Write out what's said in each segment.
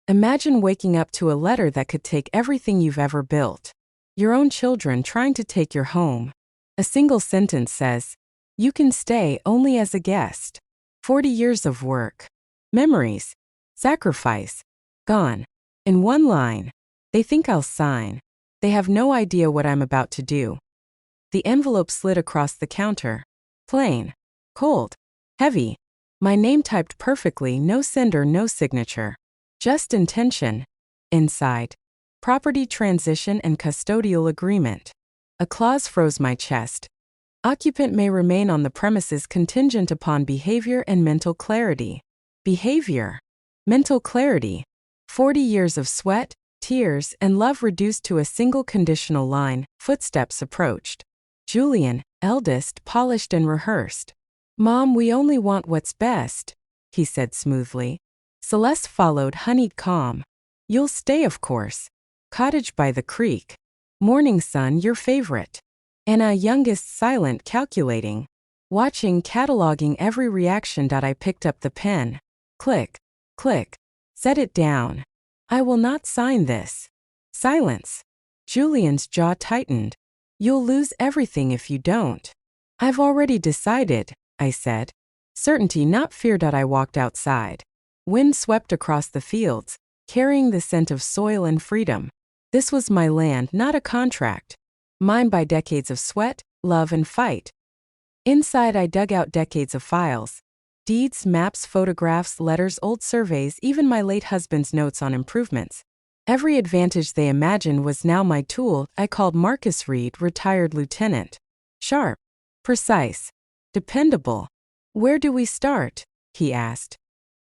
Imagine waking up to a letter that could take everything you've ever built. Your own children trying to take your home. A single sentence says, "You can stay only as a guest." 40 years of work. Memories. Sacrifice. Gone. In one line. They think I'll sign. They have no idea what I'm about to do. The envelope slid across the counter. Plain. Cold. Heavy. My name typed perfectly, no sender, no signature. Just intention. Inside. Property transition and custodial agreement. A clause froze my chest. Occupant may remain on the premises contingent upon behavior and mental clarity. Behavior. Mental clarity. 40 years of sweat, tears, and love reduced to a single conditional line. Footsteps approached. Julian, eldest, polished and rehearsed. "Mom, we only want what's best," he said smoothly. Celeste followed, honeyed calm. "You'll stay, of course. Cottage by the creek. Morning sun, your favorite." Anna, youngest, silent, calculating. Watching, cataloging every reaction. I picked up the pen. Click. Click. Set it down. "I will not sign this." Silence. Julian's jaw tightened. "You'll lose everything if you don't." "I've already decided," I said. Certainty, not fear. I walked outside. Wind swept across the fields, carrying the scent of soil and freedom. This was my land, not a contract. Mine by decades of sweat, love, and fight. Inside, I dug out decades of files. Deeds, maps, photographs, letters, old surveys, even my late husband's notes on improvements. Every advantage they imagined was now my tool. I called Marcus Reed, retired lieutenant. Sharp. Precise. Dependable. "Where do we start?" he asked.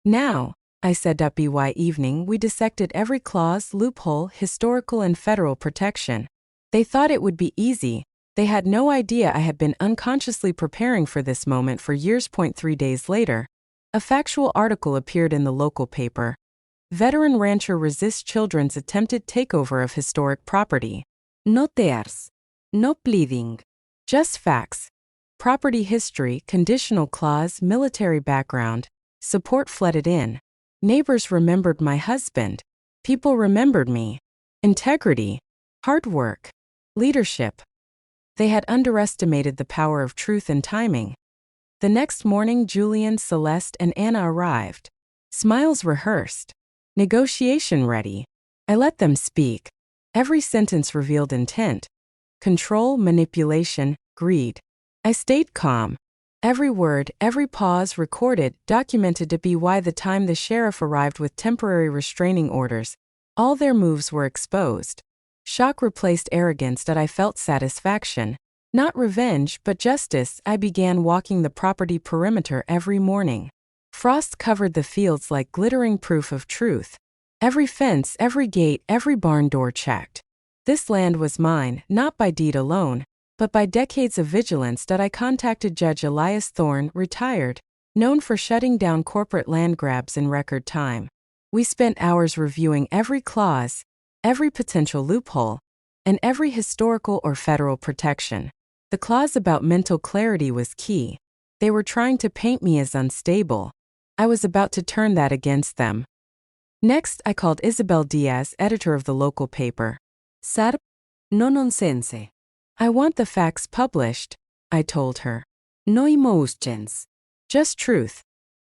"Now," I said. By evening, we dissected every clause, loophole, historical and federal protection. They thought it would be easy. They had no idea I had been unconsciously preparing for this moment for years. 3 days later, a factual article appeared in the local paper. Veteran rancher resists children's attempted takeover of historic property. No tears. No pleading. Just facts. Property history, conditional clause, military background. Support flooded in. Neighbors remembered my husband. People remembered me. Integrity. Hard work. Leadership. They had underestimated the power of truth and timing. The next morning, Julian, Celeste, and Anna arrived. Smiles rehearsed. Negotiation ready. I let them speak. Every sentence revealed intent. Control, manipulation, greed. I stayed calm. Every word, every pause recorded, documented. By the time the sheriff arrived with temporary restraining orders, all their moves were exposed. Shock replaced arrogance. I felt satisfaction. Not revenge, but justice. I began walking the property perimeter every morning. Frost covered the fields like glittering proof of truth. Every fence, every gate, every barn door checked. This land was mine, not by deed alone, but by decades of vigilance. I contacted Judge Elias Thorne, retired, known for shutting down corporate land grabs in record time. We spent hours reviewing every clause, every potential loophole, and every historical or federal protection. The clause about mental clarity was key. They were trying to paint me as unstable. I was about to turn that against them. Next, I called Isabel Diaz, editor of the local paper. "Sar, no nonsense. I want the facts published," I told her. "No emotions. Just truth.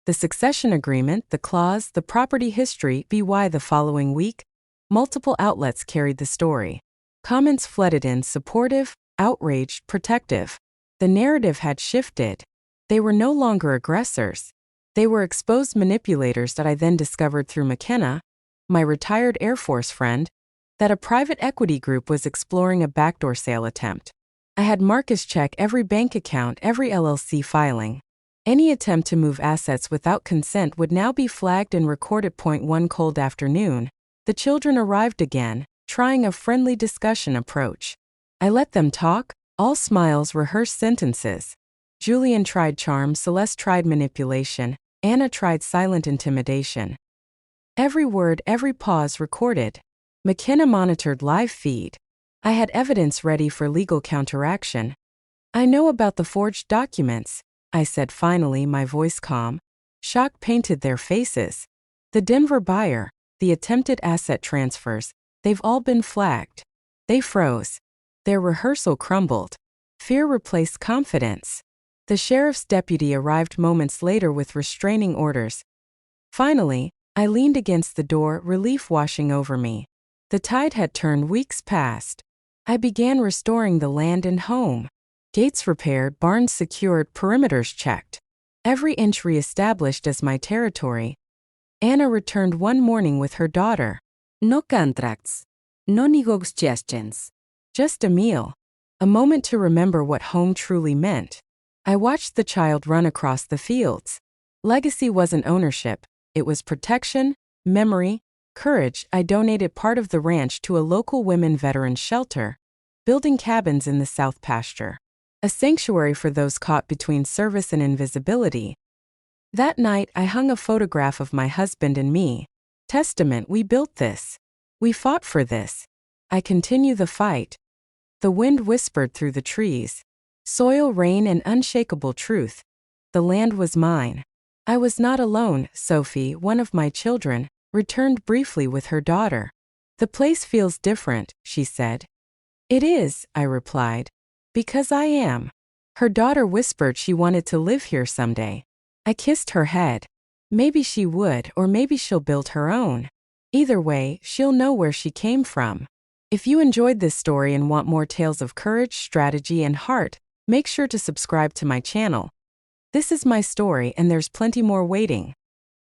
The succession agreement, the clause, the property history." The following week, multiple outlets carried the story. Comments flooded in, supportive, outraged, protective. The narrative had shifted. They were no longer aggressors. They were exposed manipulators. I then discovered through McKenna, my retired Air Force friend, that a private equity group was exploring a backdoor sale attempt. I had Marcus check every bank account, every LLC filing. Any attempt to move assets without consent would now be flagged and recorded. One cold afternoon, the children arrived again, trying a friendly discussion approach. I let them talk, all smiles, rehearsed sentences. Julian tried charm, Celeste tried manipulation, Anna tried silent intimidation. Every word, every pause recorded. McKenna monitored live feed. I had evidence ready for legal counteraction. "I know about the forged documents," I said finally, my voice calm. Shock painted their faces. "The Denver buyer. the attempted asset transfers, they've all been flagged. They froze. Their rehearsal crumbled. Fear replaced confidence. The sheriff's deputy arrived moments later with restraining orders. Finally, I leaned against the door, relief washing over me. The tide had turned weeks past. I began restoring the land and home. Gates repaired, barns secured, perimeters checked. Every inch re-established as my territory. Anna returned one morning with her daughter. No contracts. No negotiations. Just a meal. A moment to remember what home truly meant. I watched the child run across the fields. Legacy wasn't ownership. It was protection, memory, courage. I donated part of the ranch to a local women veterans shelter, building cabins in the South Pasture. A sanctuary for those caught between service and invisibility. That night, I hung a photograph of my husband and me. Testament, we built this. We fought for this. I continue the fight. The wind whispered through the trees. Soil, rain, and unshakable truth. The land was mine. I was not alone. Sophie, one of my children, returned briefly with her daughter. The place feels different, she said. It is, I replied. Because I am. Her daughter whispered she wanted to live here someday. I kissed her head. Maybe she would, or maybe she'll build her own. Either way, she'll know where she came from. If you enjoyed this story and want more tales of courage, strategy, and heart, make sure to subscribe to my channel. This is my story, and there's plenty more waiting.